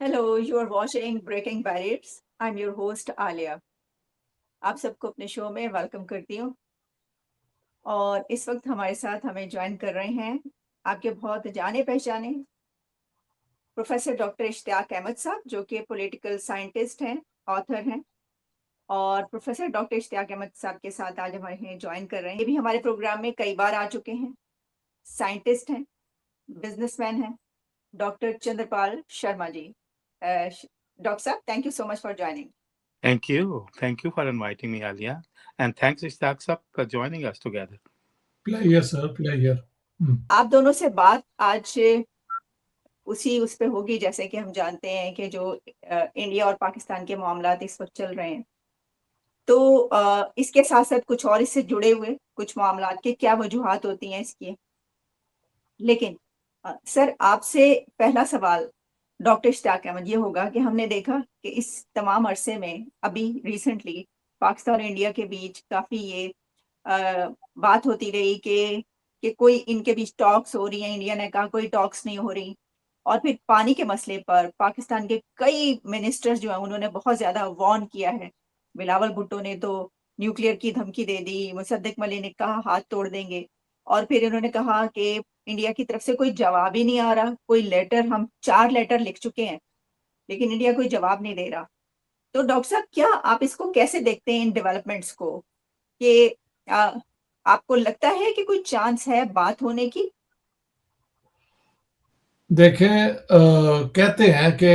Hello, you are watching Breaking Barriers. I'm your host Alia. आप सबको अपने show में वेलकम करती हूँ और इस वक्त हमारे साथ हमें ज्वाइन कर रहे हैं आपके बहुत जाने पहचाने प्रोफेसर डॉक्टर इश्तियाक अहमद साहब, जो कि पॉलिटिकल साइंटिस्ट हैं, ऑथर हैं। और प्रोफेसर डॉक्टर इश्तियाक अहमद साहब के साथ आज हमारे डॉइन कर रहे हैं। ये भी हमारे प्रोग्राम में कई बार आ चुके हैं। साइंटिस्ट हैं, बिजनेसमैन हैं, डॉक्टर चंद्रपाल शर्मा जी। डॉक्टर साहब, thank you so much for joining. Thank you. Thank you for inviting me, Alia. And thanks, Ishtaq Sab, for joining us together. Pleasure, sir. Pleasure. आप दोनों से बात आज उस पे होगी, जैसे कि हम जानते हैं कि जो इंडिया और पाकिस्तान के मामलात इस वक्त चल रहे हैं, तो इसके साथ साथ कुछ और इससे जुड़े हुए कुछ मामलात के क्या वजूहात होती हैं इसकी। लेकिन सर, आपसे पहला सवाल डॉक्टर इश्तियाक अहमद ये होगा कि हमने देखा कि इस तमाम अरसे में अभी रिसेंटली पाकिस्तान और इंडिया के बीच काफ़ी ये बात होती रही कि कोई इनके बीच टॉक्स हो रही हैं। इंडिया ने कहा कोई टॉक्स नहीं हो रही। और फिर पानी के मसले पर पाकिस्तान के कई मिनिस्टर्स जो हैं उन्होंने बहुत ज़्यादा वार्न किया है। बिलावल भुट्टो ने तो न्यूक्लियर की धमकी दे दी, मुसद्दिक मलिक ने कहा हाथ तोड़ देंगे, और फिर इन्होंने कहा कि इंडिया की तरफ से कोई जवाब ही नहीं आ रहा। कोई लेटर, हम 4 लेटर लिख चुके हैं लेकिन इंडिया कोई जवाब नहीं दे रहा। तो डॉक्टर साहब, क्या आप इसको कैसे देखते हैं इन डेवलपमेंट्स को, कि आपको लगता है कि कोई चांस है बात होने की? देखें, कहते हैं कि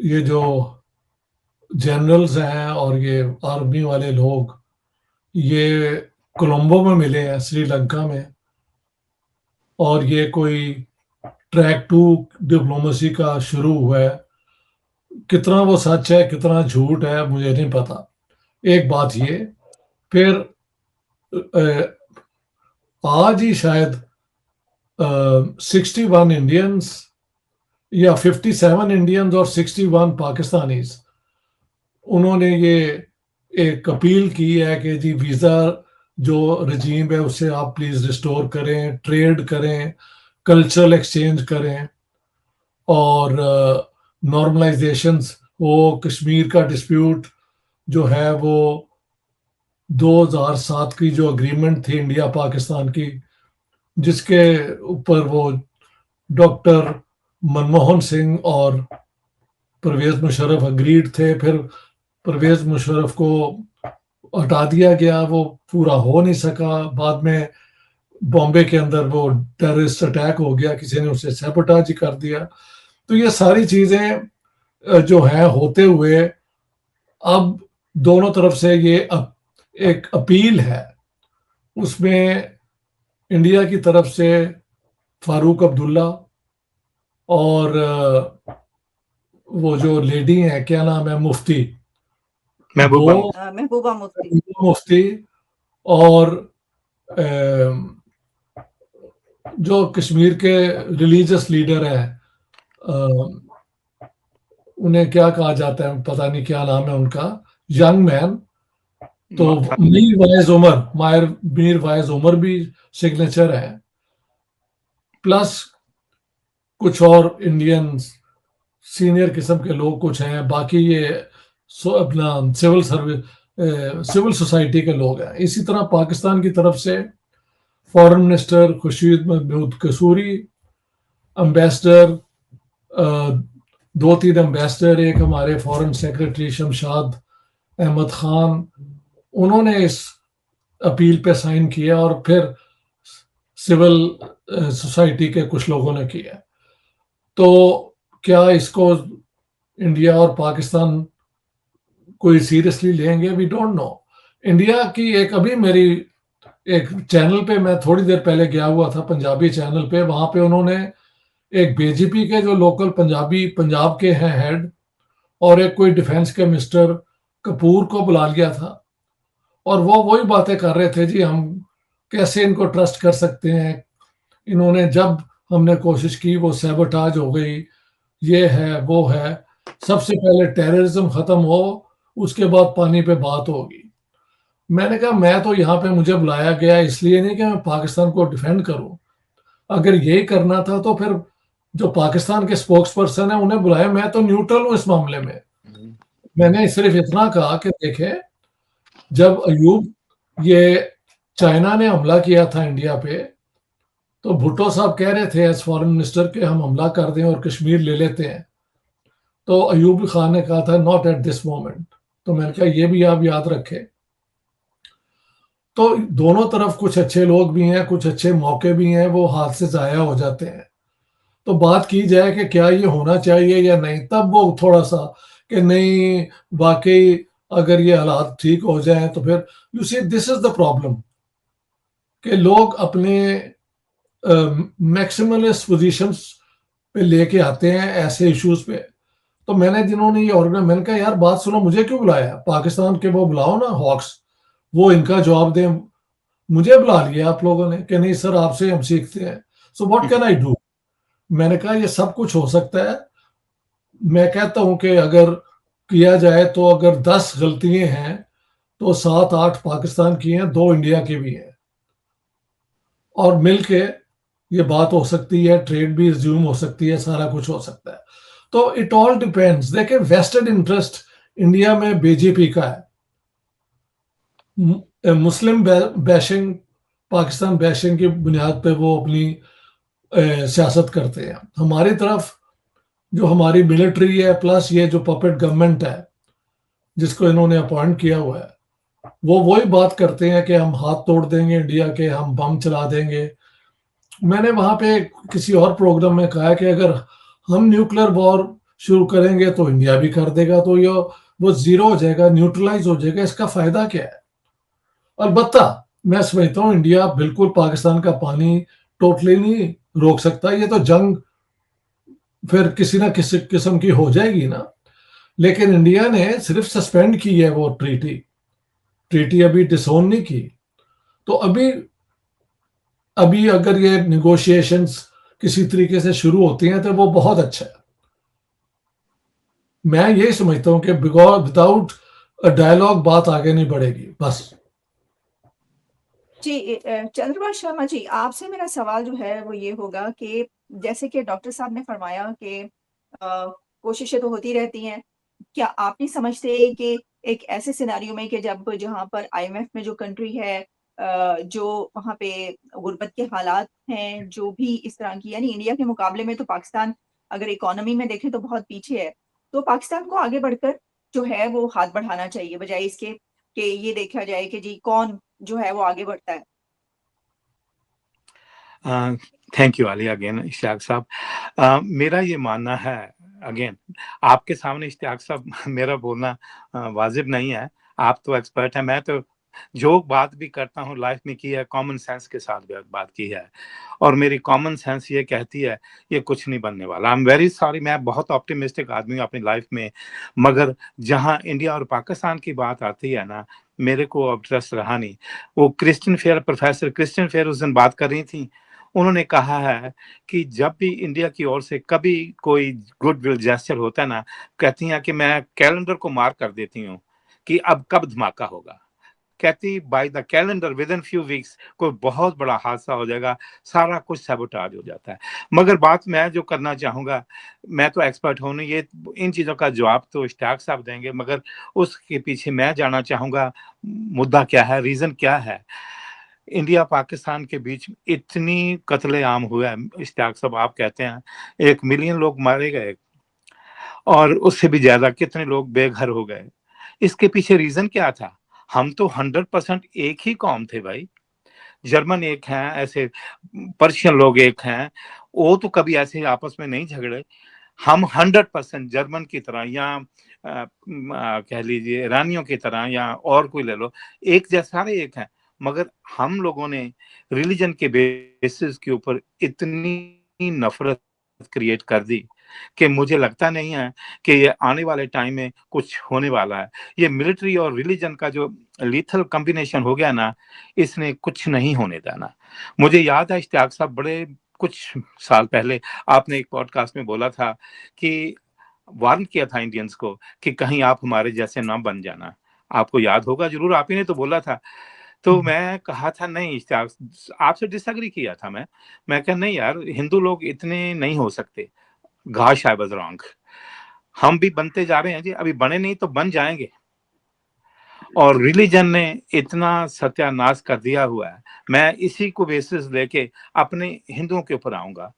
ये जो जनरल्स हैं और ये आर्मी वाले लोग, ये कोलंबो में मिले हैं श्रीलंका में, और ये कोई ट्रैक 2 डिप्लोमेसी का शुरू हुआ है। कितना वो सच है कितना झूठ है मुझे नहीं पता। एक बात ये, फिर आज ही शायद 61 इंडियंस या 57 इंडियंस और 61 पाकिस्तानीज, उन्होंने ये एक अपील की है कि जी वीज़ा जो रजीम है उससे आप प्लीज़ रिस्टोर करें, ट्रेड करें, कल्चरल एक्सचेंज करें, और नॉर्मलाइजेशंस, वो कश्मीर का डिस्प्यूट जो है वो 2007 की जो अग्रीमेंट थी इंडिया पाकिस्तान की, जिसके ऊपर वो डॉक्टर मनमोहन सिंह और परवेज मुशर्रफ अग्रीड थे, फिर परवेज मुशर्रफ को हटा दिया गया, वो पूरा हो नहीं सका। बाद में बॉम्बे के अंदर वो टेररिस्ट अटैक हो गया, किसी ने उसे सैबोटाज ही कर दिया। तो ये सारी चीजें जो है होते हुए अब दोनों तरफ से ये एक अपील है, उसमें इंडिया की तरफ से फारूक अब्दुल्ला और वो जो लेडी है, क्या नाम है, मुफ्ती, महबूबा मुफ्ती, और जो कश्मीर के रिलीजियस लीडर है, उन्हें क्या कहा जाता है पता नहीं क्या नाम है उनका, यंग मैन, तो मीर वाइज उमर भी सिग्नेचर है, प्लस कुछ और इंडियन सीनियर किस्म के लोग कुछ हैं। बाकी ये अपना सिविल सोसाइटी के लोग हैं। इसी तरह पाकिस्तान की तरफ से फॉरेन मिनिस्टर खुर्शीद महमूद कसूरी, एम्बेसडर, 2-3 एम्बेसडर, एक हमारे फॉरेन सेक्रेटरी शमशाद अहमद खान, उन्होंने इस अपील पे साइन किया, और फिर सिविल सोसाइटी के कुछ लोगों ने किया। तो क्या इसको इंडिया और पाकिस्तान कोई सीरियसली लेंगे? We don't know. इंडिया की अभी मेरी एक चैनल पे, मैं थोड़ी देर पहले गया हुआ था, पंजाबी चैनल पे, वहां पे उन्होंने एक बीजेपी के जो लोकल पंजाब के हैं हेड, और एक कोई डिफेंस के मिनिस्टर कपूर को बुला लिया था, और वो वही बातें कर रहे थे, जी हम कैसे इनको ट्रस्ट कर सकते हैं, इन्होंने जब हमने कोशिश की वो सैबोटाज हो गई, ये है वो है, सबसे पहले टेररिज्म खत्म हो, उसके बाद पानी पे बात होगी। मैंने कहा मैं तो यहाँ पे मुझे बुलाया गया इसलिए नहीं कि मैं पाकिस्तान को डिफेंड करूं। अगर यही करना था तो फिर जो पाकिस्तान के स्पोक्स पर्सन है उन्हें बुलाया। मैं तो न्यूट्रल हूं इस मामले में। मैंने सिर्फ इतना कहा कि देखें, जब अयूब ये चाइना ने हमला किया था इंडिया पे, तो भुट्टो साहब कह रहे थे एज फॉरेन मिनिस्टर के हम हमला कर दें और कश्मीर ले लेते हैं। तो अयूब खान ने कहा था नॉट एट दिस मोमेंट। तो मैंने कहा ये भी आप याद रखें। तो दोनों तरफ कुछ अच्छे लोग भी हैं, कुछ अच्छे मौके भी हैं, वो हाथ से ज़ाया हो जाते हैं। तो बात की जाए कि क्या ये होना चाहिए या नहीं, तब वो थोड़ा सा कि नहीं, वाकई अगर ये हालात ठीक हो जाए तो फिर you see this is the problem कि लोग अपने मैक्सिमलिस्ट पोजीशंस पे लेके आते हैं ऐसे इश्यूज पे। तो जिन्होंने ये ऑर्गेनाइज, मैंने कहा यार बात सुनो, मुझे क्यों बुलाया? पाकिस्तान के वो बुलाओ ना, हॉक्स, वो इनका जवाब दें। मुझे बुला लिया आप लोगों ने कि नहीं सर आपसे हम सीखते हैं। So what can I do? मैंने कहा ये सब कुछ हो सकता है। मैं कहता हूं कि अगर किया जाए तो अगर 10 गलतियां हैं तो 7-8 पाकिस्तान की हैं, 2 इंडिया की भी हैं, और मिलके ये बात हो सकती है, ट्रेड भी रिज्यूम हो सकती है, सारा कुछ हो सकता है। तो इट ऑल डिपेंड्स। देखिए वेस्टेड इंटरेस्ट इंडिया में बीजेपी का है, मुस्लिम बैशिंग, पाकिस्तान बैशिंग की बुनियाद पे वो अपनी सियासत करते हैं। हमारी तरफ जो हमारी मिलिट्री है प्लस ये जो पपेट गवर्नमेंट है जिसको इन्होंने अपॉइंट किया हुआ है, वो वही बात करते हैं कि हम हाथ तोड़ देंगे इंडिया के, हम बम चला देंगे। मैंने वहां पे किसी और प्रोग्राम में कहा कि अगर हम न्यूक्लियर वॉर शुरू करेंगे तो इंडिया भी कर देगा, तो ये वो जीरो हो जाएगा, न्यूट्रलाइज हो जाएगा। इसका फायदा क्या है? अलबत्ता मैं समझता हूँ इंडिया बिल्कुल पाकिस्तान का पानी टोटली नहीं रोक सकता। ये तो जंग फिर किसी ना किसी किस्म की हो जाएगी ना। लेकिन इंडिया ने सिर्फ सस्पेंड की है वो ट्रीटी, ट्रीटी अभी डिसोन नहीं की। तो अभी अभी अगर ये निगोशिएशंस किसी तरीके से शुरू होती हैं तो वो बहुत अच्छा है। मैं यही समझता हूं कि बिकॉज विदाउट डायलॉग बात आगे नहीं बढ़ेगी बस। जी चंद्रमा शर्मा जी, आपसे मेरा सवाल जो है वो ये होगा कि जैसे कि डॉक्टर साहब ने फरमाया कि कोशिशें तो होती रहती हैं, क्या आप नहीं समझते कि एक ऐसे सिनारियो में कि जब जहाँ पर आईएमएफ में जो कंट्री है, जो वहाँ पे गुर्बत के हालात हैं, जो भी इस तरह की, यानी इंडिया के मुकाबले में तो पाकिस्तान अगर इकोनॉमी में देखें तो बहुत पीछे है, तो पाकिस्तान को आगे बढ़कर जो है वो हाथ बढ़ाना चाहिए, बजाय इसके कि ये देखा जाए कि जी कौन जो है वो आगे बढ़ता है। Thank you Aliya again Ishtiaq साहब। मेरा ये मानना है, अगेन आपके सामने इश्तियाक साहब मेरा बोलना वाजिब नहीं है। आप तो एक्सपर्ट हैं, मैं तो जो बात भी करता हूँ लाइफ में की है कॉमन सेंस के साथ बात की है, और मेरी कॉमन सेंस ये कहती है ये कुछ नहीं बनने वाला। आई एम वेरी सॉरी, मैं बहुत ऑप्टिमिस्टिक आदमी हूँ अपनी लाइफ में, मगर जहाँ इंडिया और पाकिस्तान की बात आती है ना, मेरे को अब ट्रस्ट रहा नहीं। वो Christian fair, professor Christian fair उस दिन बात कर रही थी, उन्होंने कहा है कि जब भी इंडिया की ओर से कभी कोई गुडविल जेस्चर होता है ना, कहती हैं कि मैं कैलेंडर को मार्क कर देती हूँ कि अब कब धमाका होगा। कहती by the calendar with in few weeks कोई बहुत बड़ा हादसा हो जाएगा, सारा कुछ सैबोटाज हो जाता है। मगर बात मैं जो करना चाहूंगा, मैं तो एक्सपर्ट हूं नहीं, ये इन चीजों का जवाब तो इश्तियाक साहब देंगे, मगर उसके पीछे मैं जाना चाहूंगा मुद्दा क्या है, रीजन क्या है। इंडिया पाकिस्तान के बीच इतनी कत्लेआम हुआ है इश्तियाक साहब, आप कहते हैं 1 मिलियन लोग मारे गए और उससे भी ज्यादा कितने लोग बेघर हो गए। इसके पीछे रीजन क्या था? हम तो 100% एक ही कौम थे भाई। जर्मन एक हैं, ऐसे पर्शियन लोग एक हैं, वो तो कभी ऐसे आपस में नहीं झगड़े। हम 100% जर्मन की तरह या कह लीजिए ईरानियों की तरह या और कोई ले लो, एक जैसा सारे एक हैं, मगर हम लोगों ने रिलीजन के बेसिस के ऊपर इतनी नफरत क्रिएट कर दी कि मुझे लगता नहीं है कि ये आने वाले टाइम में कुछ होने वाला है। ये मिलिट्री और रिलीजन का जो लीथल कॉम्बिनेशन हो गया ना, इसने कुछ नहीं होने देना। मुझे याद है इश्तियाक साहब, बड़े कुछ साल पहले आपने एक पॉडकास्ट में बोला था कि वार्न किया था इंडियंस को कि कहीं आप हमारे जैसे ना बन जाना। आपको याद होगा जरूर, आप ही ने तो बोला था। तो मैं कहा था नहीं, आपसे डिसएग्री किया था मैं कहा नहीं यार, हिंदू लोग इतने नहीं हो सकते। घाश आई वाज रॉन्ग। हम भी बनते जा रहे हैं जी, अभी बने नहीं तो बन जाएंगे। और रिलीजन ने इतना सत्यानाश कर दिया हुआ है। मैं इसी को बेसिस लेके अपने हिंदुओं के ऊपर आऊंगा।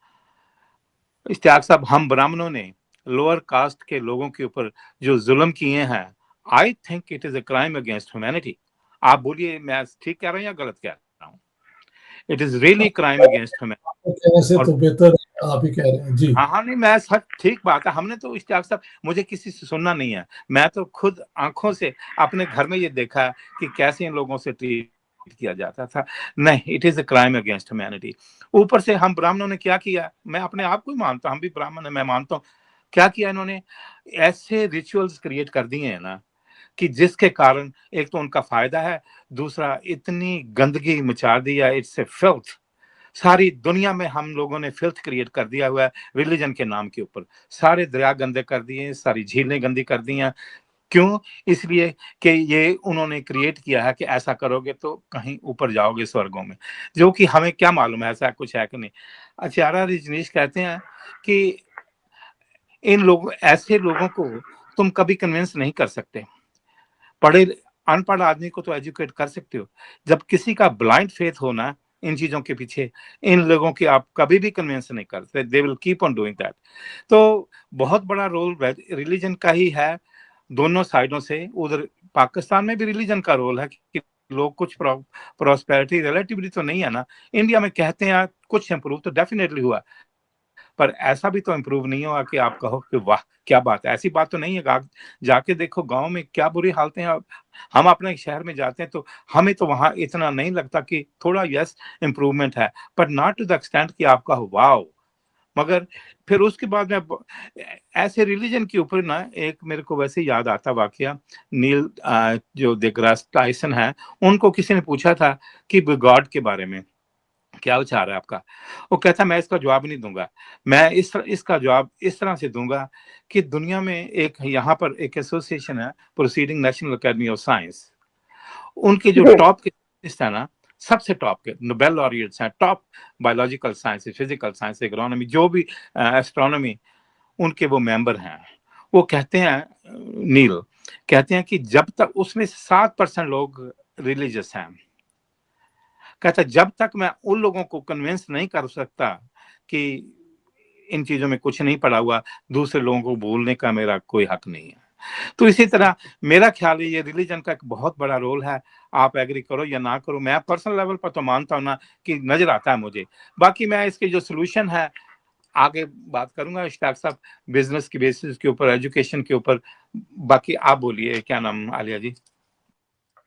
इश्तियाक साहब, हम ब्राह्मणों ने लोअर कास्ट के लोगों के ऊपर जो जुल्म किए हैं, I think it is a crime against humanity. आप बोलिए मैं ठीक कह रहा हूं या गलत कह रहा हूं? It is really crime against humanity. कहने से और तो बेहतर आप ही कह रहे हैं जी। हाँ हाँ, नहीं मैं सच, ठीक बात है। हमने तो इश्तियाक साहब, मुझे किसी से सुनना नहीं है, मैं तो खुद आंखों से अपने घर में ये देखा है कि कैसे इन लोगों से ट्रीट किया जाता था। नहीं, it is a crime against humanity. ऊपर से हम ब्राह्मणों ने क्या किया, मैं अपने आप को ही मानता हूं, हम भी ब्राह्मण है, मैं मानता हूं, क्या किया इन्होंने, ऐसे रिचुअल्स क्रिएट कर दिए हैं ना कि जिसके कारण एक तो उनका फायदा है, दूसरा इतनी गंदगी मचा दी है। It's a filth. सारी दुनिया में हम लोगों ने फिल्थ क्रिएट कर दिया हुआ है रिलीजन के नाम के ऊपर। सारे दरिया गंदे कर दिए, सारी झीलें गंदी कर दी हैं। क्यों? इसलिए कि ये उन्होंने क्रिएट किया है कि ऐसा करोगे तो कहीं ऊपर जाओगे स्वर्गों में, जो कि हमें क्या मालूम है ऐसा कुछ है कि नहीं। आचार्य रजनीश कहते हैं कि इन लोगों, ऐसे लोगों को तुम कभी कन्विंस नहीं कर सकते। पढ़े अनपढ़ आदमी को तो एजुकेट कर सकते हो, जब किसी का ब्लाइंड फेथ होना इन चीजों के पीछे, इन लोगों की आप कभी भी कन्विंस नहीं करते। They will keep on doing that. तो बहुत बड़ा रोल रिलीजन का ही है दोनों साइडों से। उधर पाकिस्तान में भी रिलीजन का रोल है कि लोग कुछ प्रॉस्पेरिटी रिलेटिवली तो नहीं है ना। इंडिया में कहते हैं कुछ इंप्रूव तो डेफिनेटली हुआ, पर ऐसा भी तो इम्प्रूव नहीं हुआ कि आप कहो कि वाह क्या बात है। ऐसी बात तो नहीं है। जाके देखो गांव में क्या बुरी हालतें हैं। हम अपने शहर में जाते हैं तो हमें तो वहां इतना नहीं लगता कि थोड़ा यस इम्प्रूवमेंट है, पर नॉट टू द एक्सटेंट कि आपका वाओ। मगर फिर उसके बाद में ऐसे रिलीजन के ऊपर ना, एक मेरे को वैसे याद आता वाकया, नील जो डिग्रास टाइसन है, उनको किसी ने पूछा था कि गॉड के बारे में क्या विचार है आपका। वो कहता मैं इसका जवाब नहीं दूंगा, मैं इसका जवाब इस तरह से दूंगा कि दुनिया में एक यहाँ पर एक एसोसिएशन है, proceeding national academy of science. उनके जो जी। टॉप के साइंटिस्ट है ना, सबसे टॉप के नोबेल लॉरियट्स हैं, top biological science, physical science, agronomy, जो भी एस्ट्रोनॉमी, उनके वो मेंबर हैं। वो कहते हैं, नील कहते हैं कि जब तक उसमें 7% लोग रिलीजियस हैं, कहता जब तक मैं उन लोगों को कन्विंस नहीं कर सकता कि इन चीजों में कुछ नहीं पड़ा हुआ, दूसरे लोगों को बोलने का मेरा कोई हक नहीं है। तो इसी तरह मेरा ख्याल है ये रिलीजन का एक बहुत बड़ा रोल है। आप एग्री करो या ना करो, मैं पर्सनल लेवल पर तो मानता हूं ना, कि नजर आता है मुझे। बाकी मैं इसके जो सोल्यूशन है आगे बात करूंगा इश्तियाक साहब, बिजनेस की बेसिस के ऊपर, एजुकेशन के ऊपर। बाकी आप बोलिए, क्या नाम आलिया जी?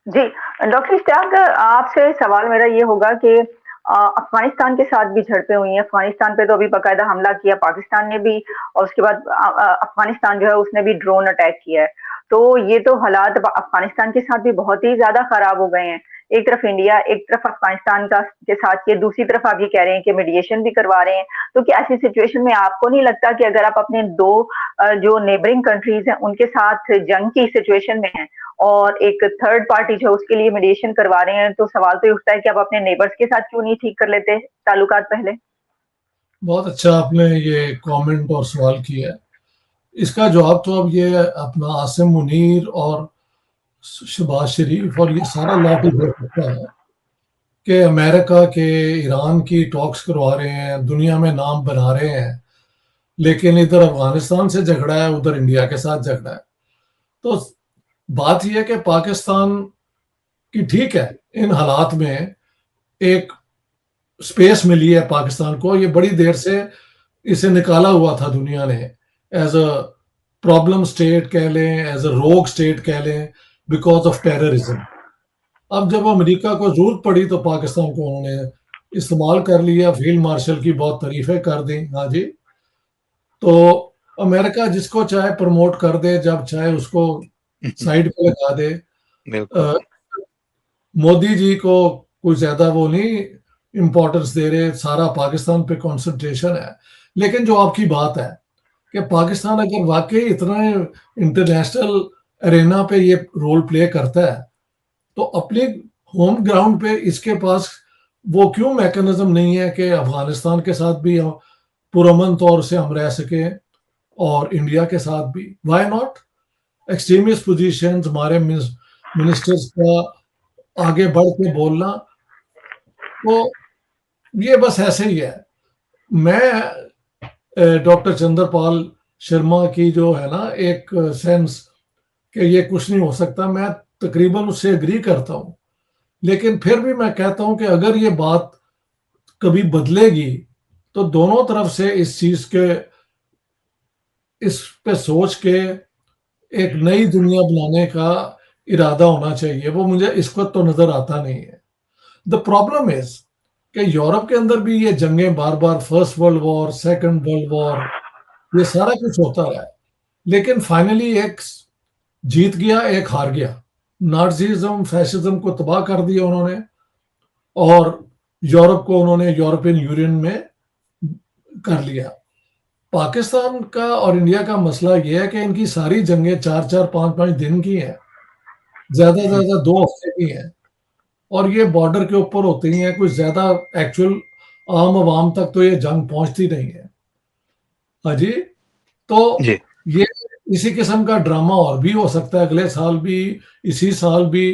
जी, डॉक्टर इश्तियाक, आपसे सवाल मेरा ये होगा कि अफगानिस्तान के साथ भी झड़पें हुई हैं। अफगानिस्तान पे तो अभी बाकायदा हमला किया पाकिस्तान ने भी, और उसके बाद अफगानिस्तान जो है उसने भी ड्रोन अटैक किया है। तो ये तो हालात अफगानिस्तान के साथ भी बहुत ही ज्यादा खराब हो गए हैं। एक तरफ इंडिया, एक तरफ अफगानिस्तान का के साथ ये, दूसरी तरफ आप ये कह रहे हैं कि मीडिएशन भी करवा रहे हैं। तो क्या ऐसी सिचुएशन में आपको नहीं लगता कि अगर आप अपने दो जो नेबरिंग कंट्रीज हैं उनके साथ जंग की सिचुएशन में हैं और एक थर्ड पार्टी जो उसके लिए मीडिएशन करवा रहे हैं, तो सवाल तो ये उठता है कि आप अपने नेबर्स के साथ क्यों नहीं ठीक कर लेते ताल्लुकात पहले? बहुत अच्छा आपने ये कमेंट और सवाल किया है। इसका जवाब तो अब ये अपना आसिम मुनीर और शहबाज शरीफ और ये सारा लॉट ही दे सकता है कि अमेरिका के ईरान की टॉक्स करवा रहे हैं, दुनिया में नाम बना रहे हैं, लेकिन इधर अफगानिस्तान से झगड़ा है, उधर इंडिया के साथ झगड़ा है। तो बात यह है कि पाकिस्तान की, ठीक है, इन हालात में एक स्पेस मिली है पाकिस्तान को। ये बड़ी देर से इसे निकाला हुआ था दुनिया ने, एज अ प्रॉब्लम स्टेट कह लें, एज अ रोग स्टेट कह लें, बिकॉज ऑफ टेररिज्म। अब जब अमेरिका को जरूरत पड़ी तो पाकिस्तान को उन्होंने इस्तेमाल कर लिया, फील्ड मार्शल की बहुत तारीफें कर दी। हाँ जी, तो अमेरिका जिसको चाहे प्रमोट कर दे, जब चाहे उसको साइड पे लगा दे। बिल्कुल। मोदी जी को कोई ज्यादा वो नहीं इम्पोर्टेंस दे रहे, सारा पाकिस्तान पे कंसंट्रेशन है। लेकिन जो आपकी बात है कि पाकिस्तान अगर वाकई इतना इंटरनेशनल अरेना पे ये रोल प्ले करता है, तो अपनी होम ग्राउंड पे इसके पास वो क्यों मैकेनिज्म नहीं है कि अफगानिस्तान के साथ भी पुरअमन तौर से हम रह सके और इंडिया के साथ भी? Why not? एक्सट्रीमिस्ट पोजीशंस, हमारे मिनिस्टर्स का आगे बढ़ के बोलना, तो ये बस ऐसे ही है। मैं डॉक्टर चंद्रपाल शर्मा की जो है ना एक सेंस कि ये कुछ नहीं हो सकता, मैं तकरीबन उससे एग्री करता हूँ। लेकिन फिर भी मैं कहता हूँ कि अगर ये बात कभी बदलेगी तो दोनों तरफ से इस चीज के, इस पे सोच के एक नई दुनिया बनाने का इरादा होना चाहिए। वो मुझे इस वक्त तो नजर आता नहीं है। द प्रॉब्लम इज कि यूरोप के अंदर भी ये जंगें बार बार, first world war, second world war, ये सारा कुछ होता रहा है, लेकिन फाइनली एक जीत गया, एक हार गया। नाजिज्म, फैशिज्म को तबाह कर दिया उन्होंने, और यूरोप को उन्होंने यूरोपियन यूनियन में कर लिया। पाकिस्तान का और इंडिया का मसला यह है कि इनकी सारी जंगें 4-4, 5-5 दिन की हैं, ज्यादा से ज्यादा 2 हफ्ते की हैं, और ये बॉर्डर के ऊपर होती हैं। कुछ ज्यादा एक्चुअल आम आवाम तक तो ये जंग पहुंचती नहीं है। हाँ जी। तो जी ये इसी किस्म का ड्रामा और भी हो सकता है अगले साल भी, इसी साल भी,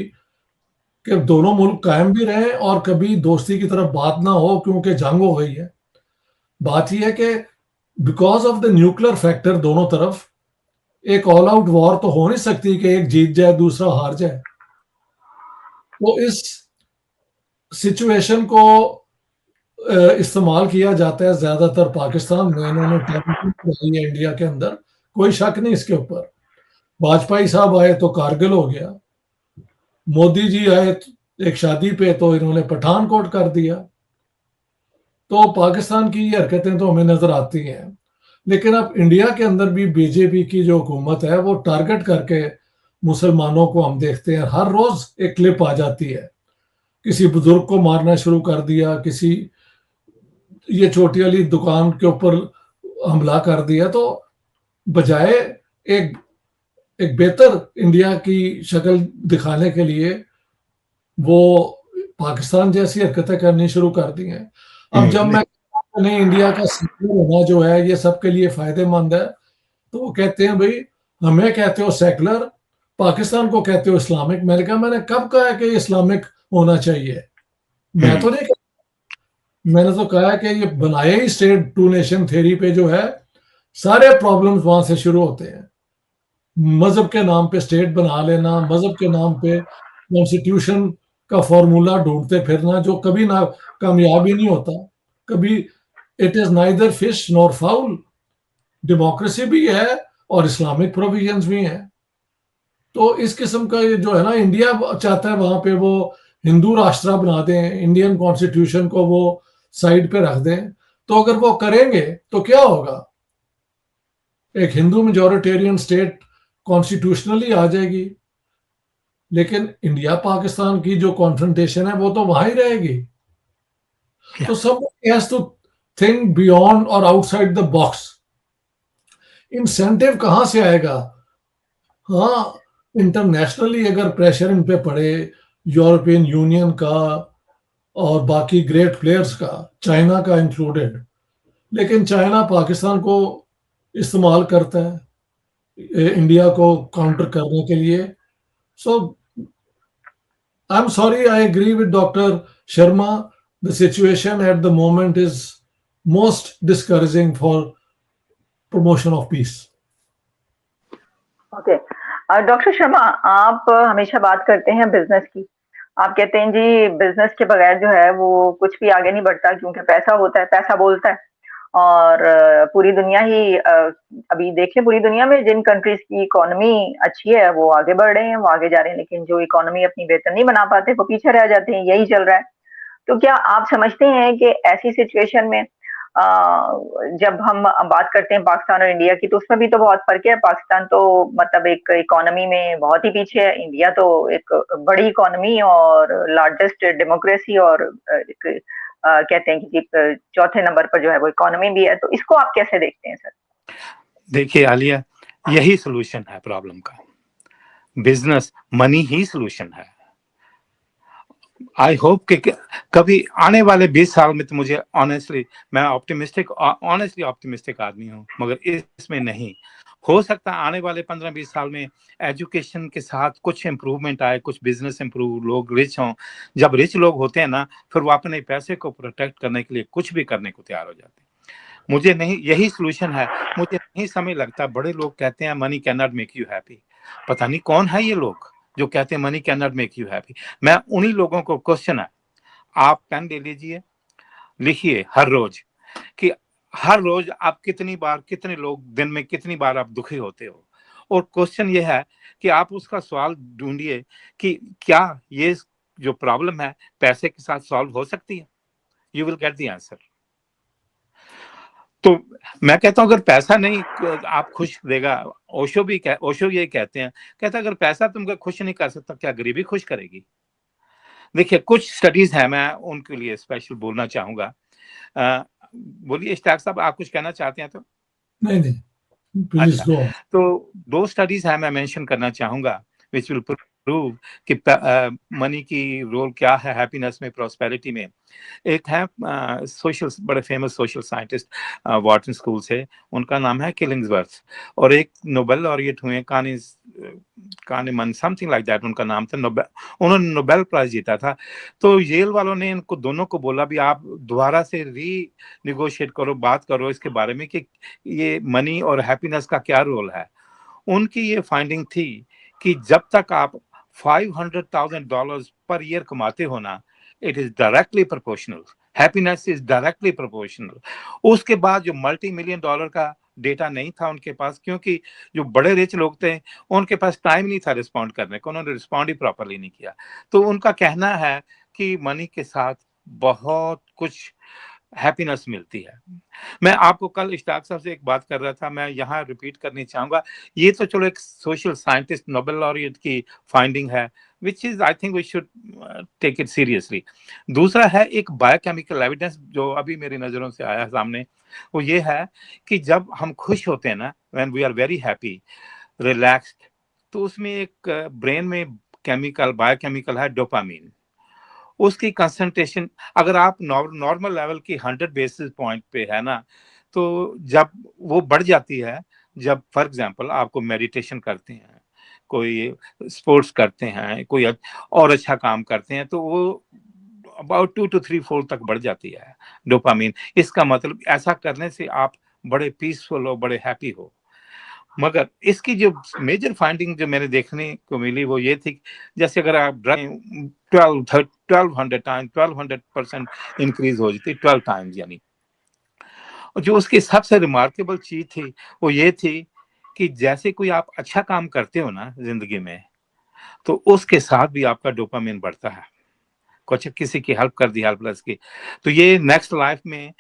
कि दोनों मुल्क कायम भी रहें और कभी दोस्ती की तरफ बात ना हो क्योंकि जंग हो गई है। बात यह है कि because of the nuclear factor दोनों तरफ एक ऑल आउट वॉर तो हो नहीं सकती कि एक जीत जाए दूसरा हार जाए। तो इस सिचुएशन को इस्तेमाल किया जाता है ज्यादातर पाकिस्तान में। इन्होंने टेररिज्म बढ़ाई है इंडिया के अंदर, कोई शक नहीं इसके ऊपर। वाजपेयी साहब आए तो कारगिल हो गया, मोदी जी आए एक शादी पे तो इन्होंने पठानकोट कर दिया। तो पाकिस्तान की ये हरकतें तो हमें नजर आती हैं। लेकिन अब इंडिया के अंदर भी बीजेपी की जो हुकूमत है वो टारगेट करके मुसलमानों को हम देखते हैं, हर रोज एक क्लिप आ जाती है, किसी बुजुर्ग को मारना शुरू कर दिया, किसी ये छोटी वाली दुकान के ऊपर हमला कर दिया। तो बजाय एक एक बेहतर इंडिया की शक्ल दिखाने के लिए वो पाकिस्तान जैसी हरकतें करनी शुरू कर दी हैं। अब जब मैं नहीं, इंडिया का सेक्युलर होना जो है ये सबके लिए फायदेमंद है, तो वो कहते हैं भाई हमें कहते हो सेक्युलर, पाकिस्तान को कहते हो इस्लामिक। मैंने कहा मैंने कब कहा है कि इस्लामिक होना चाहिए? मैं तो नहीं कहा। मैंने तो कहा है कि ये बनाए ही स्टेट टू नेशन थ्योरी पे जो है, सारे प्रॉब्लम्स वहां से शुरू होते हैं। मजहब के नाम पे स्टेट बना लेना, मजहब के नाम पे कॉन्स्टिट्यूशन का फॉर्मूला ढूंढते फिरना जो कभी ना कामयाब ही नहीं होता कभी। It is neither fish nor foul. Democracy भी है और इस्लामिक प्रोविजंस भी हैं। तो इस किस्म का ये जो है ना, इंडिया चाहता है वहां पे वो हिंदू राष्ट्र बना दें, इंडियन कॉन्स्टिट्यूशन को वो साइड पे रख दें। तो अगर वो करेंगे तो क्या होगा? एक हिंदू मेजोरिटेरियन स्टेट कॉन्स्टिट्यूशनली आ जाएगी, लेकिन इंडिया पाकिस्तान की जो कॉन्फ्रंटेशन है वो तो वहां ही रहेगी। तो somebody has to think beyond और आउटसाइड द बॉक्स। इंसेंटिव कहां से आएगा? हाँ, इंटरनेशनली अगर प्रेशर इन पे पड़े, यूरोपियन यूनियन का और बाकी ग्रेट प्लेयर्स का, चाइना का इंक्लूडेड, लेकिन चाइना पाकिस्तान को इस्तेमाल करता है इंडिया को काउंटर करने के लिए। So I am sorry, I agree with doctor Sharma, the situation at the moment is most discouraging for promotion of peace. Okay, doctor Sharma, आप हमेशा बात करते हैं बिजनेस की। आप कहते हैं जी बिजनेस के बगैर जो है वो कुछ भी आगे नहीं बढ़ता, क्योंकि पैसा होता है, पैसा बोलता है। और पूरी दुनिया ही अभी देख लें, पूरी दुनिया में जिन कंट्रीज की इकोनॉमी अच्छी है वो आगे बढ़ रहे हैं, वो आगे जा रहे हैं, लेकिन जो इकोनॉमी अपनी बेहतर नहीं बना पाते वो पीछे रह जाते हैं। यही चल रहा है। तो क्या आप समझते हैं कि ऐसी सिचुएशन में जब हम बात करते हैं पाकिस्तान और इंडिया की, तो उसमें भी तो बहुत फर्क है। पाकिस्तान तो मतलब एक इकोनॉमी में बहुत ही पीछे है, इंडिया तो एक बड़ी इकोनॉमी और लार्जेस्ट डेमोक्रेसी और एक कहते हैं कि चौथे नंबर पर जो है वो इकोनॉमी भी है। तो इसको आप कैसे देखते हैं सर? देखिए आलिया, यही सोल्यूशन है प्रॉब्लम का। बिजनेस, मनी ही सोल्यूशन है। आई होप कि कभी आने वाले 20 साल में, तो मुझे ऑनेस्टली, मैं ऑनेस्टली ऑप्टिमिस्टिक आदमी हूँ, मगर इसमें नहीं हो सकता। आने वाले 15-20 साल में एजुकेशन के साथ कुछ इम्प्रूवमेंट आए, कुछ बिजनेस इम्प्रूव, लोग रिच हों। जब रिच लोग होते हैं ना, फिर वो अपने पैसे को प्रोटेक्ट करने के लिए कुछ भी करने को तैयार हो जाते हैं। मुझे नहीं, यही सोल्यूशन है। मुझे नहीं समय लगता। बड़े लोग कहते हैं money can not make you happy. पता नहीं कौन है ये लोग जो कहते हैं money can not make you happy. मैं उन्हीं लोगों को क्वेश्चन है, आप पेन ले लीजिए, लिखिए हर रोज कि हर रोज आप कितनी बार, कितने लोग दिन में कितनी बार आप दुखी होते हो। और क्वेश्चन ये है कि आप उसका सवाल ढूंढिए कि क्या ये जो प्रॉब्लम है पैसे के साथ सॉल्व हो सकती है। You will get the answer. तो मैं कहता हूं अगर पैसा नहीं आप खुश देगा, ओशो ये कहते हैं, कहता अगर पैसा तुमको खुश नहीं कर सकता, क्या गरीबी खुश करेगी। देखिए कुछ स्टडीज हैं, मैं उनके लिए स्पेशल बोलना चाहूंगा। बोलिए इश्तियाक साहब, आप कुछ कहना चाहते हैं तो? नहीं नहीं, प्लीज अच्छा, गो। तो 2 स्टडीज हैं मैं मेंशन करना चाहूंगा विच विल प्रूव कि मनी की रोल क्या है हैप्पीनेस में, प्रॉस्पेरिटी में। एक है सोशल, बड़े famous social scientist Wharton school से, उनका नाम है किलिंग्सवर्थ। और एक नोबेल लॉरिएट हुए कानीमन समथिंग लाइक दैट उनका नाम था, उन्होंने नोबेल प्राइज जीता था। तो येल वालों ने इनको दोनों को बोला भी आप दोबारा से री निगोशिएट करो, बात करो इसके बारे में कि ये मनी और हैप्पीनेस का क्या रोल है। उनकी ये फाइंडिंग थी कि जब तक आप $500,000 पर ईयर कमाते हो ना, it is directly proportional, happiness is directly proportional. उसके बाद जो मल्टी मिलियन डॉलर का डेटा नहीं था उनके पास, क्योंकि जो बड़े रिच लोग थे उनके पास टाइम नहीं था रिस्पॉन्ड करने को, उन्होंने रिस्पॉन्ड ही प्रॉपरली नहीं किया। तो उनका कहना है कि मनी के साथ बहुत कुछ हैप्पीनेस मिलती है। मैं आपको कल इश्तियाक साहब से एक बात कर रहा था, मैं यहाँ रिपीट करनी चाहूंगा। ये तो चलो एक सोशल साइंटिस्ट नोबेल लॉरिएट की फाइंडिंग है, which is I think we should take it seriously. दूसरा है एक बायोकेमिकल एविडेंस जो अभी मेरी नजरों से आया सामने, वो ये है कि जब हम खुश होते हैं ना, when we are very happy, relaxed, तो उसमें एक ब्रेन में केमिकल, बायोकेमिकल है डोपामीन। उसकी कंसंट्रेशन अगर आप नॉर्मल लेवल की 100 बेसिस पॉइंट पे है ना, तो जब वो बढ़ जाती है, जब फॉर एग्जांपल आपको मेडिटेशन करते हैं, कोई स्पोर्ट्स करते हैं, कोई और अच्छा काम करते हैं, तो वो अबाउट 2 to 3 फोल्ड तक बढ़ जाती है डोपामीन। इसका मतलब ऐसा करने से आप बड़े पीसफुल हो, बड़े हैप्पी हो। मगर इसकी जो मेजर फाइंडिंग जो मैंने देखने को मिली वो ये थी, जैसे अगर आप ड्रग 1200 टाइम 1200% इंक्रीज हो जाती, 12 टाइम्स यानी। और जो उसकी सबसे रिमार्केबल चीज थी वो ये थी कि जैसे कोई आप अच्छा काम करते हो ना जिंदगी में, तो उसके साथ भी आपका डोपामिन बढ़ता है। कुछ किसी की हेल्प कर दी, हेल्पलेस की, तो ये नेक्स्ट लाइफ में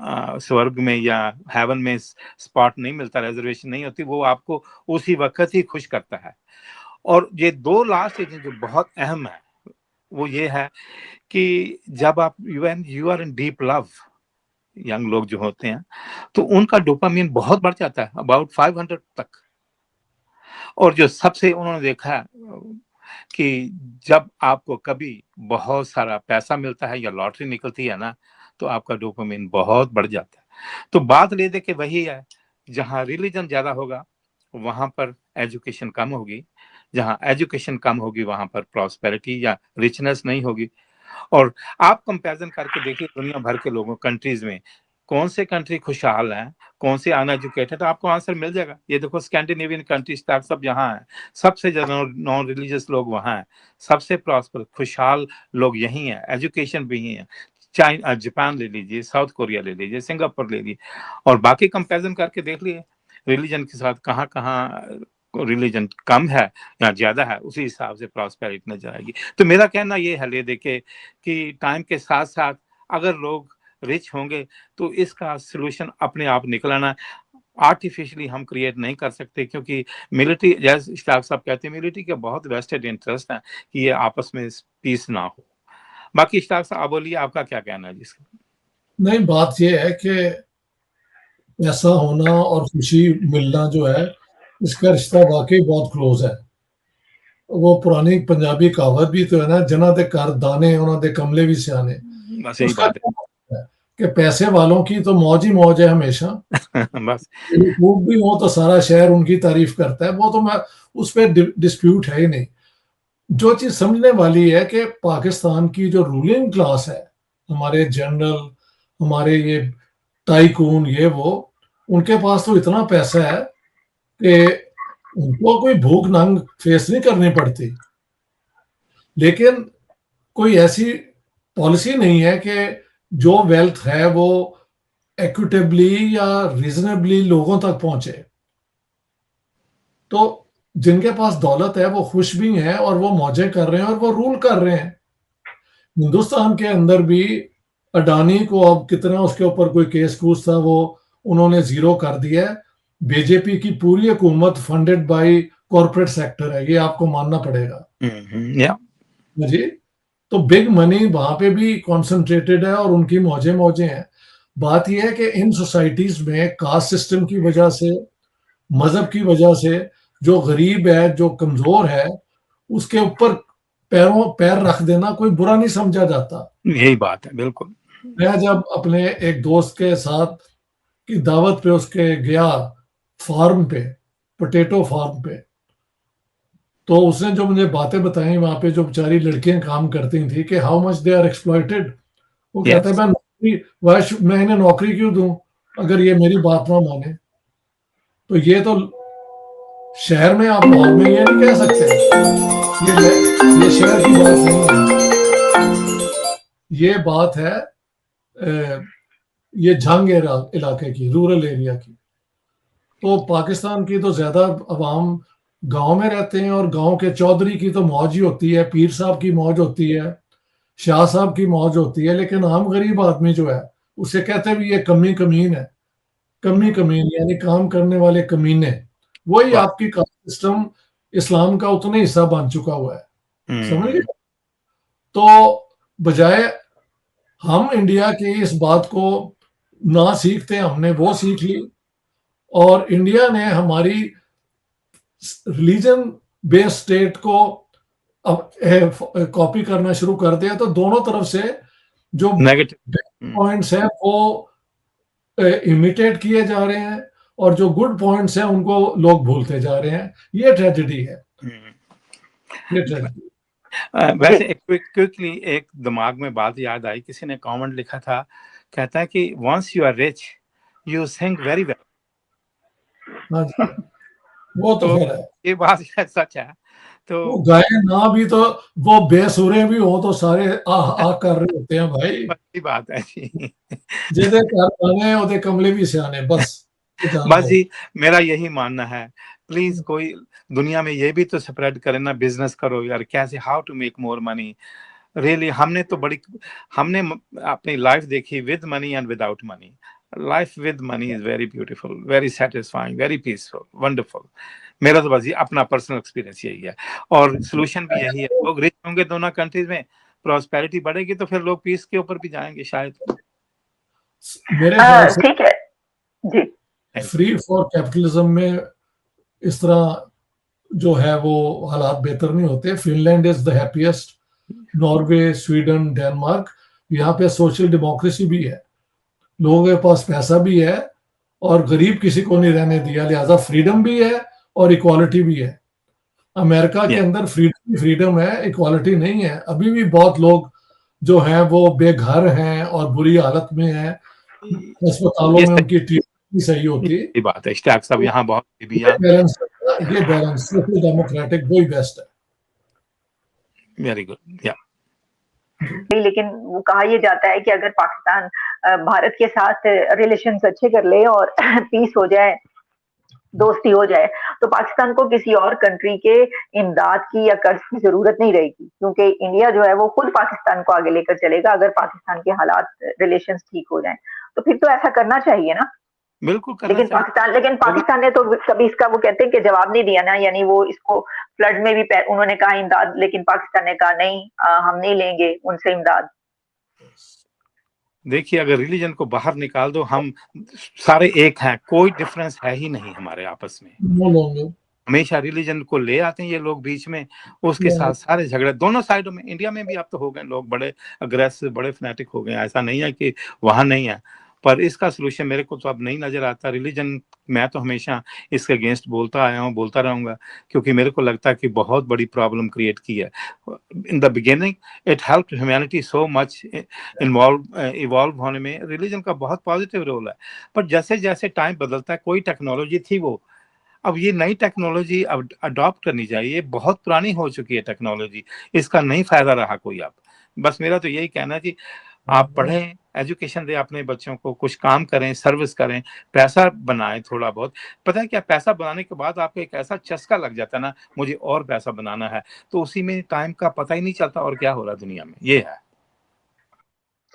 स्वर्ग में या हेवन में स्पॉट नहीं मिलता, रिजर्वेशन नहीं होती, वो आपको उसी वक्त ही खुश करता है। और ये 2 लास्ट चीजें जो बहुत अहम है वो ये है कि जब आप you are in deep love, young लोग जो होते हैं, तो उनका डोपामिन बहुत बढ़ जाता है, अबाउट 500 तक। और जो सबसे उन्होंने देखा है कि जब आपको कभी बहुत सारा पैसा मिलता है या लॉटरी निकलती है ना, तो आपका डोपामिन बहुत बढ़ जाता है। तो बात ले दे के वही है, जहाँ रिलीजन ज्यादा होगा वहां पर एजुकेशन कम होगी, जहाँ एजुकेशन कम होगी वहां पर प्रॉस्पेरिटी या रिचनेस नहीं होगी। और आप कंपैरिजन करके देखिए दुनिया भर के लोगों, कंट्रीज में कौन से कंट्री खुशहाल हैं, कौन से अनएजुकेटेड, तो आपको आंसर मिल जाएगा। ये देखो स्कैंडिनेवियन कंट्रीज तक सब यहाँ है, सबसे ज्यादा नॉन रिलीजियस लोग वहाँ हैं, सबसे प्रॉस्पर खुशहाल लोग यही हैं, एजुकेशन भी यही है। चाइना, जापान ले लीजिए, साउथ कोरिया ले लीजिए, सिंगापुर ले लीजिए, और बाकी कंपैरिजन करके देख लिए रिलीजन के साथ कहाँ कहाँ रिलीजन कम है या ज्यादा है, उसी हिसाब से प्रॉस्पेरिटी नजर आएगी। तो मेरा कहना ये है ले देखे कि टाइम के साथ साथ अगर लोग रिच होंगे तो इसका सोल्यूशन अपने आप निकलना, आर्टिफिशियली हम क्रिएट नहीं कर सकते, क्योंकि मिलिट्री, जैसे इश्तियाक साहब कहते हैं, मिलिट्री के बहुत वेस्टेड इंटरेस्ट है कि ये आपस में पीस ना हो। बाकी इश्तियाक साहब बोलिए, आपका क्या कहना है जिसका? नहीं, बात ये है कि पैसा होना और खुशी मिलना जो है, इसका रिश्ता वाकई बहुत क्लोज है। वो पुरानी पंजाबी कहावत भी तो है ना, जना दे घर दाने उन्हों दे कमले भी सियाने। बस यही उसका बात क्या मतलब है कि पैसे वालों की तो मौज ही मौज है हमेशा, है। बस खूब भी हो तो सारा शहर उनकी तारीफ करता है, वो तो मैं उस पर डिस्प्यूट है ही नहीं। जो चीज समझने वाली है कि पाकिस्तान की जो रूलिंग क्लास है, हमारे जनरल, हमारे ये टाइकून, ये वो, उनके पास तो इतना पैसा है कि उनको कोई भूख नंग फेस नहीं करनी पड़ती, लेकिन कोई ऐसी पॉलिसी नहीं है कि जो वेल्थ है वो इक्विटेबली या रीजनेबली लोगों तक पहुंचे। तो जिनके पास दौलत है वो खुश भी हैं और वो मौजें कर रहे हैं और वो रूल कर रहे हैं। हिंदुस्तान के अंदर भी अडानी को अब कितना उसके ऊपर कोई केस कूस था, वो उन्होंने जीरो कर दिया है। बीजेपी की पूरी हुकूमत फंडेड बाय कॉरपोरेट सेक्टर है, ये आपको मानना पड़ेगा। या जी, तो बिग मनी वहां पे भी कॉन्सेंट्रेटेड है और उनकी मौजें मौजें हैं। बात यह है कि इन सोसाइटीज में कास्ट सिस्टम की वजह से, मजहब की वजह से, जो गरीब है, जो कमजोर है, उसके ऊपर पैर रख देना कोई बुरा नहीं समझा जाता। यही बात है, बिल्कुल। मैं जब अपने एक दोस्त के साथ की दावत पे उसके गया, फार्म पे, पोटैटो फार्म पे, तो उसने जो मुझे बातें बताई वहां पे जो बेचारी लड़कियां काम करती थी कि how much they are exploited. वो कहता है यस, मैं नौकरी, मैं इन्हें नौकरी क्यों दूं अगर ये मेरी बात ना माने। तो ये तो शहर में, आप माहौल में ये नहीं कह सकते, ये शहर की बात नहीं है, ये बात है ये जंग इलाके की, रूरल एरिया की। तो पाकिस्तान की तो ज्यादा अवाम गांव में रहते हैं और गांव के चौधरी की तो मौज ही होती है, पीर साहब की मौज होती है, शाह साहब की मौज होती है, लेकिन आम गरीब आदमी जो है उसे कहते भी ये कमी कमीन है। कमी कमीन यानी काम करने वाले कमीने, वही बस आपकी कास्ट सिस्टम इस्लाम का उतना हिस्सा बन चुका हुआ है। समझ गए? तो बजाय हम इंडिया की इस बात को ना सीखते, हमने वो सीख ली और इंडिया ने हमारी रिलीजन बेस्ड स्टेट को अब कॉपी करना शुरू कर दिया। तो दोनों तरफ से जो नेगेटिव। पॉइंट्स हैं वो इमिटेट किए जा रहे हैं और जो गुड पॉइंट्स हैं उनको लोग भूलते जा रहे हैं। ये ट्रेजेडी है, ये ट्रेजेडी। वैसे एक क्विकली एक दिमाग में बात याद आई, किसी ने कमेंट लिखा था, कहता है कि once you are rich you sing very well. हाँ जी, वो तो तो खैर है, ये बात शायद सच है। वो तो गाए ना भी तो वो बेसुरे भी हो तो सारे आह आह कर रहे होते हैं भाई। अच्छी बात है जी। जेदे घर आने ओदे कमले भी सियाने, बस ये जान बस लो। जी, मेरा यही मानना है, प्लीज कोई दुनिया में ये भी तो स्प्रेड करे ना, बिजनेस करो यार, कैसे, how to make more money. Really हमने अपनी लाइफ देखी with money and without money. Life with money is very beautiful, very satisfying, very peaceful, wonderful. मेरा तो बस ये अपना पर्सनल एक्सपीरियंस यही है, और सोल्यूशन भी यही है। लोग रिच होंगे दोनों कंट्रीज में, प्रॉस्पेरिटी बढ़ेगी, तो फिर लोग पीस के ऊपर भी जाएंगे शायद। मेरे ख्याल से ठीक है जी। फ्री फॉर कैपिटलिज्म में इस तरह जो है वो हालात बेहतर नहीं होते। Finland is the happiest, Norway, Sweden, Denmark, यहाँ पे सोशल डेमोक्रेसी भी है, लोगों के पास पैसा भी है और गरीब किसी को नहीं रहने दिया, लिहाजा फ्रीडम भी है और इक्वालिटी भी है। अमेरिका के अंदर फ्रीडम है, इक्वालिटी नहीं है। अभी भी बहुत लोग जो हैं वो बेघर हैं और बुरी हालत में हैं, अस्पतालों ये में उनकी ट्रीटमेंट नहीं सही होती। सही बात है इश्तियाक साहब, यहाँ बहुत भी ये बैलेंस सोशल डेमोक्रेटिक वही बेस्ट है। Very good. या नहीं, लेकिन वो कहा यह जाता है कि अगर पाकिस्तान भारत के साथ रिलेशंस अच्छे कर ले और पीस हो जाए, दोस्ती हो जाए, तो पाकिस्तान को किसी और कंट्री के इमदाद की या कर्ज की जरूरत नहीं रहेगी, क्योंकि इंडिया जो है वो खुद पाकिस्तान को आगे लेकर चलेगा अगर पाकिस्तान के हालात, रिलेशंस ठीक हो जाएं। तो फिर तो ऐसा करना चाहिए ना। बिल्कुल करना चाहिए। लेकिन पाकिस्तान ने तो कभी इसका, वो कहते हैं कि जवाब नहीं दिया ना, यानी वो इसको फ्लड में भी उन्होंने कहा इमदाद, लेकिन पाकिस्तान ने कहा नहीं, हम नहीं लेंगे उनसे इमदाद। देखिए, अगर रिलीजन को बाहर निकाल दो, हम सारे एक हैं, कोई डिफरेंस है ही नहीं हमारे आपस में। नो लोगे हमेशा रिलीजन को ले आते हैं ये लोग बीच में, उसके साथ सारे झगड़े दोनों साइडों में। इंडिया में भी अब तो हो गए लोग बड़े अग्रेसिव, बड़े फैनेटिक हो गए, ऐसा नहीं है कि वहां नहीं है, पर इसका सोल्यूशन मेरे को तो अब नहीं नजर आता। रिलीजन मैं तो हमेशा इसके अगेंस्ट बोलता आया हूँ, बोलता रहूंगा, क्योंकि मेरे को लगता है कि बहुत बड़ी प्रॉब्लम क्रिएट की है। In the beginning it helped humanity so much, evolve होने में रिलीजन का बहुत पॉजिटिव रोल है। पर जैसे जैसे टाइम बदलता है, कोई टेक्नोलॉजी थी वो, अब ये नई टेक्नोलॉजी अब अडॉप्ट करनी चाहिए, बहुत पुरानी हो चुकी है टेक्नोलॉजी, इसका नहीं फायदा रहा कोई अब। बस मेरा तो यही कहना है कि आप पढ़ें, एजुकेशन दें अपने बच्चों को, कुछ काम करें, सर्विस करें, पैसा बनाएं थोड़ा बहुत। पता है क्या, पैसा बनाने के बाद आपको एक ऐसा चस्का लग जाता है ना, मुझे और पैसा बनाना है, तो उसी में टाइम का पता ही नहीं चलता और क्या हो रहा है दुनिया में, ये है।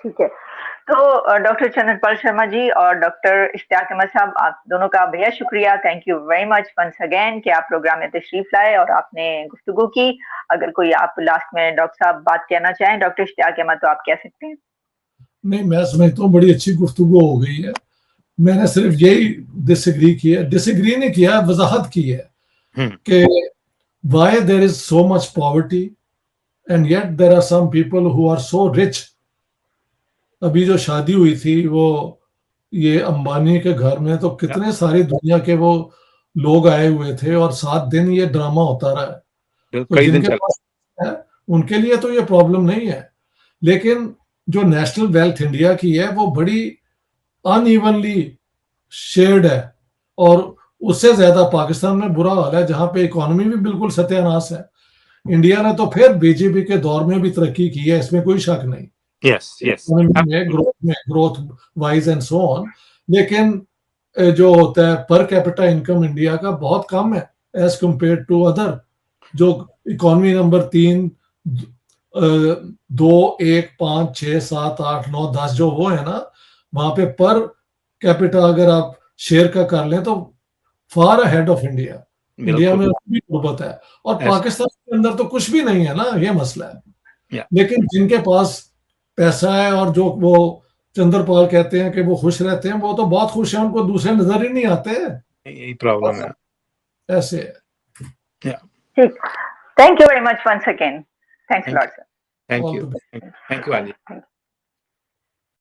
ठीक है, तो डॉक्टर चंद्रपाल शर्मा जी और डॉक्टर इश्तियाक अहमद साहब, आप दोनों का बेहद शुक्रिया। Thank you very much once again कि आप प्रोग्राम में तशरीफ लाए और आपने गुफ्तगू की। अगर कोई आप लास्ट में डॉक्टर साहब बात कहना चाहें, डॉक्टर इश्तियाक अहमद, तो आप कह सकते हैं। नहीं, मैं समझता हूँ बड़ी अच्छी गुफ्तगू हो गई है। मैंने सिर्फ यही डिसएग्री नहीं किया, वजाहत की है कि why there is so much poverty and yet there are some people who are so rich। अभी जो शादी हुई थी वो ये अंबानी के घर में, तो कितने सारी दुनिया के वो लोग आए हुए थे और 7 दिन ये ड्रामा होता रहा है। तो जिनके पास है उनके लिए तो ये प्रॉब्लम नहीं है, लेकिन जो नेशनल वेल्थ इंडिया की है वो बड़ी अनइवनली शेयर्ड है, और उससे ज्यादा पाकिस्तान में बुरा हाल है, जहां पे इकोनॉमी भी बिल्कुल सत्यानाश है। इंडिया ने तो फिर बीजेपी के दौर में भी तरक्की की है, इसमें कोई शक नहीं, growth wise and so on. लेकिन जो होता है पर कैपिटा इनकम इंडिया का बहुत कम है एज कंपेयर टू अदर। जो इकोनॉमी नंबर 3, 2, 1, 5, 6, 7, 8, 9, 10 जो वो है ना, वहां पे पर कैपिटा अगर आप शेयर का कर लें तो far ahead of India. India में भी गुर्बत है और पाकिस्तान के अंदर तो कुछ भी नहीं है ना, ये मसला है। लेकिन जिनके पास पैसा है और जो वो चंद्रपाल कहते हैं कि वो खुश रहते हैं, वो तो बहुत खुश है, उनको दूसरे नजर ही नहीं आते। यही प्रॉब्लम है, ऐसे है। ठीक, thank you very much once again, thanks a lot sir. Thank you आली।